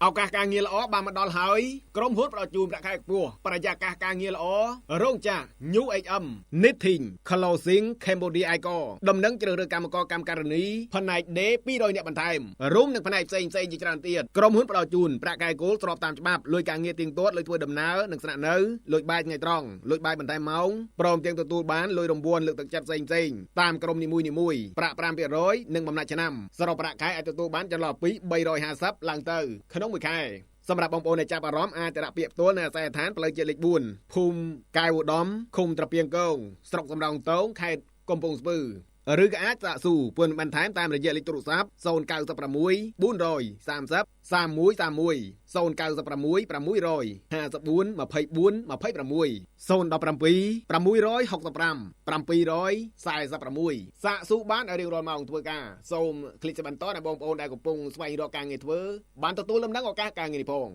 ឱកាសការងារល្អបានមកដល់ហើយក្រុមហ៊ុនផ្ដល់ជូនប្រាក់ខែខ្ពស់បរិយាកាសការងារល្អរោងចក្រ New HM Knitting Clothing Cambodia Icon ដំណឹងជ្រើសរើសកម្មករកម្មការិនីផ្នែក D 200នាក់បន្ថែមរួមនឹងផ្នែកផ្សេងៗជាច្រើនទៀតក្រុមហ៊ុនផ្ដល់ជូនប្រាក់ខែគោលស្របតាមច្បាប់លុយការងារទៀងទាត់លុយធ្វើដំណើរនិងស្នាក់នៅលុយបាយថ្ងៃត្រង់លុយបាយបន្ថែមម៉ោងព្រមទាំងទទួលបានលុយរង្វាន់លើកទឹកចិត្តផ្សេងៗតាមក្រុមនីមួយៗប្រាក់ 5% និងបំណាច់ឆ្នាំសរុបប្រាក់ខែអាចទទួលបានចន្លោះពី350ឡើងទៅក្នុងមួយខែសម្រាប់បងប្អូនដែលចាប់អារម្មណ៍អាចទៅដាក់ពាក្យផ្ទាល់នៅអាសយដ្ឋានផ្លូវជាតិលេខ4ភូមិកែវឧត្តមឃុំត្រពាំងគងស្រុកសំរោងទងខេត្តកំពង់ស្ពឺឬក៏អាចសាកសួរពន្ធបន្ថែមតាមរយៈលេខទូរស័ព្ទ096 430 3131 096 654 24 26 017 665 746សាកសួរបានរៀងរាល់ម៉ោងធ្វើការសូមคลิก បន្តដល់បងប្អូនដែលកំពុងស្វែងរកការងារធ្វើបានទទួលដំណឹងឱកាសការងារនេះផង